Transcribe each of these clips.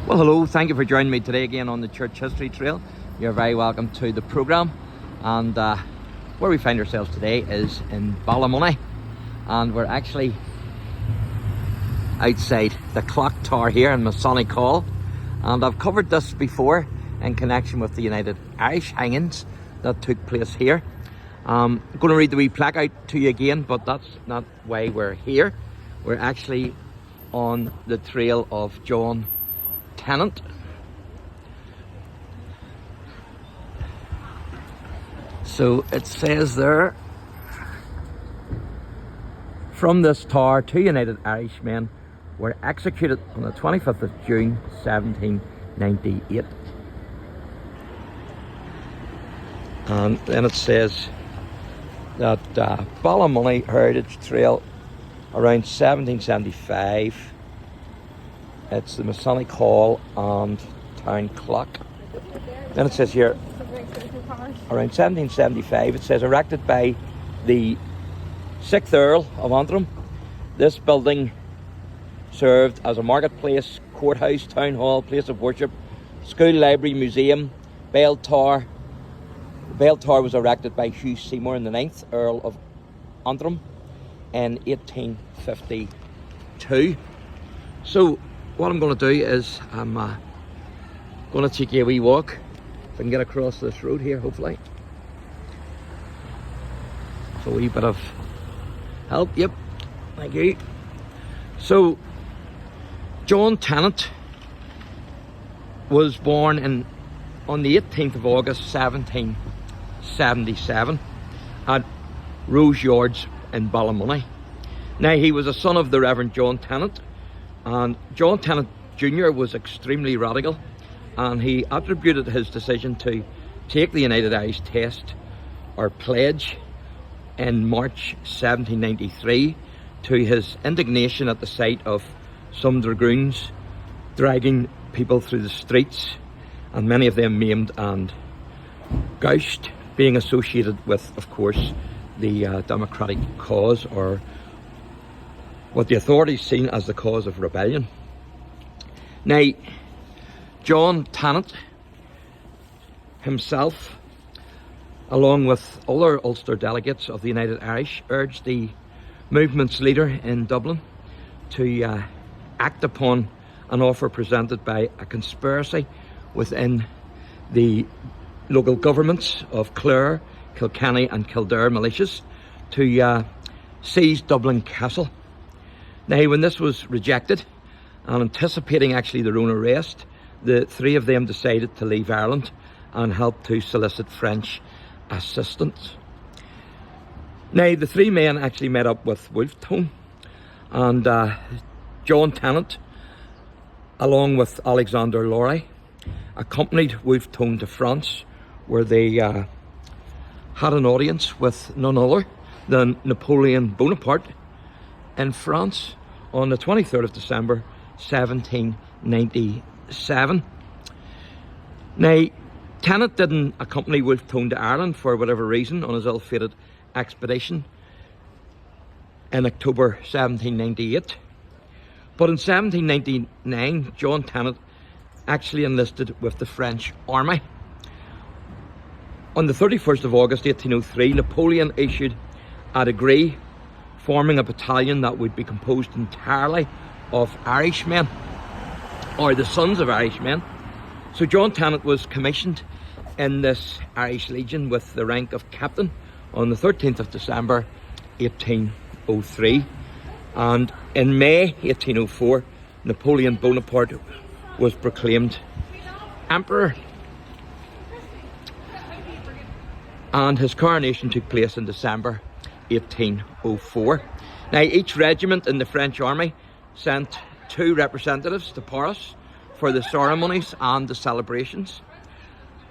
Well, hello, thank you for joining me today again on the Church History Trail. You're very welcome to the programme. And where we find ourselves today is in Ballymoney, and we're actually outside the clock tower here in Masonic Hall. And I've covered this before in connection with the United Irish hangings that took place here. I'm going to read the wee plaque out to you again, but that's not why we're here. We're actually on the trail of John TENNANT. So it says there, from this tower, 2 United Irishmen were executed on the 25th of June 1798. And then it says that Ballymoney Heritage Trail around 1775. It's the Masonic Hall and Town Clock. Then it says here, around 1775, it says erected by the 6th Earl of Antrim. This building served as a marketplace, courthouse, town hall, place of worship, school, library, museum, bell tower. The bell tower was erected by Hugh Seymour, the 9th Earl of Antrim, in 1852. So what I'm going to do is I'm going to take you a wee walk. If I can get across this road here, hopefully. So a wee bit of help. Yep, thank you. So John TENNANT was born on the 18th of August 1777 at Rose Yards in Ballymoney. Now, he was a son of the Reverend John TENNANT, and John TENNANT Jr. was extremely radical, and he attributed his decision to take the United Irish Test or Pledge in March 1793 to his indignation at the sight of some dragoons dragging people through the streets, and many of them maimed and gouged, being associated with, of course, the democratic cause, or what the authorities seen as the cause of rebellion. Now, John TENNANT himself, along with other Ulster delegates of the United Irish, urged the movement's leader in Dublin to act upon an offer presented by a conspiracy within the local governments of Clare, Kilkenny and Kildare militias to seize Dublin Castle. Now, when this was rejected, and anticipating actually their own arrest, the three of them decided to leave Ireland and help to solicit French assistance. Now, the three men actually met up with Wolfe Tone, and John TENNANT, along with Alexander Laurie, accompanied Wolfe Tone to France, where they had an audience with none other than Napoleon Bonaparte in France on the 23rd of December 1797. Now, TENNANT didn't accompany Wolfe Tone to Ireland for whatever reason on his ill-fated expedition in October 1798. But in 1799, John TENNANT actually enlisted with the French army. On the 31st of August 1803, Napoleon issued a decree forming a battalion that would be composed entirely of Irishmen, or the sons of Irishmen. So John TENNANT was commissioned in this Irish Legion with the rank of captain on the 13th of December 1803. And in May 1804, Napoleon Bonaparte was proclaimed emperor, and his coronation took place in December 1804. Now, each regiment in the French army sent 2 representatives to Paris for the ceremonies and the celebrations.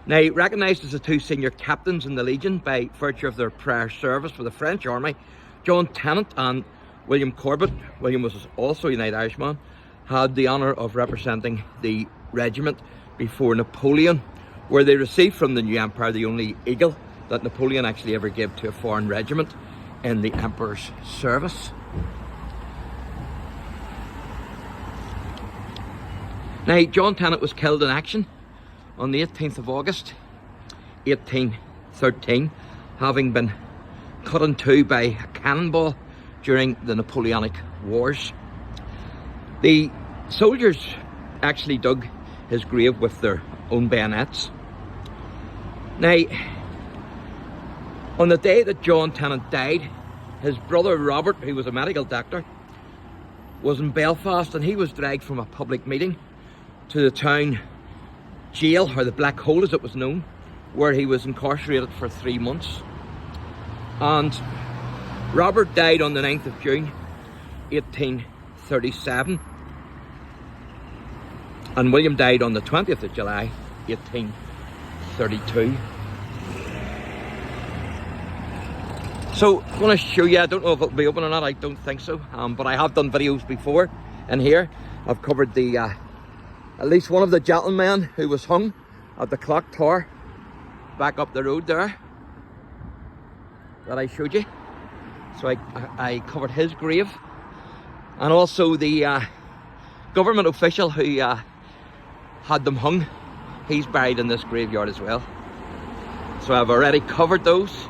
Now, recognised as the 2 senior captains in the Legion by virtue of their prior service for the French army, John TENNANT and William Corbett, William was also a United Irishman, had the honour of representing the regiment before Napoleon, where they received from the new empire the only eagle that Napoleon actually ever gave to a foreign regiment in the emperor's service. Now, John Tennant was killed in action on the 18th of August 1813, having been cut in two by a cannonball during the Napoleonic Wars. The soldiers actually dug his grave with their own bayonets. Now, on the day that John Tennant died, his brother Robert, who was a medical doctor, was in Belfast, and he was dragged from a public meeting to the town jail, or the Black Hole as it was known, where he was incarcerated for 3 months. And Robert died on the 9th of June 1837, and William died on the 20th of July 1832. So I want to show you, I don't know if it'll be open or not, I don't think so, but I have done videos before in here. I've covered the at least one of the gentlemen who was hung at the clock tower back up the road there that I showed you. So I covered his grave, and also the government official who had them hung. He's buried in this graveyard as well. So I've already covered those.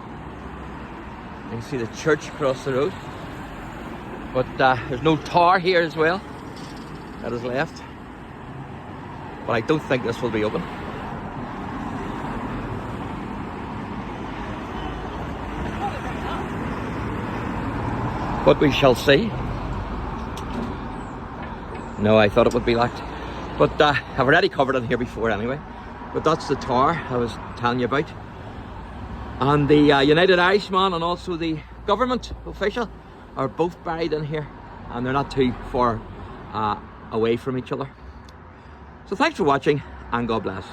You can see the church across the road, but there's no tower here as well that is left, but I don't think this will be open. But we shall see. No, I thought it would be locked, but I've already covered it here before anyway. But that's the tower I was telling you about. And the United Irishman and also the government official are both buried in here, and they're not too far away from each other. So thanks for watching, and God bless.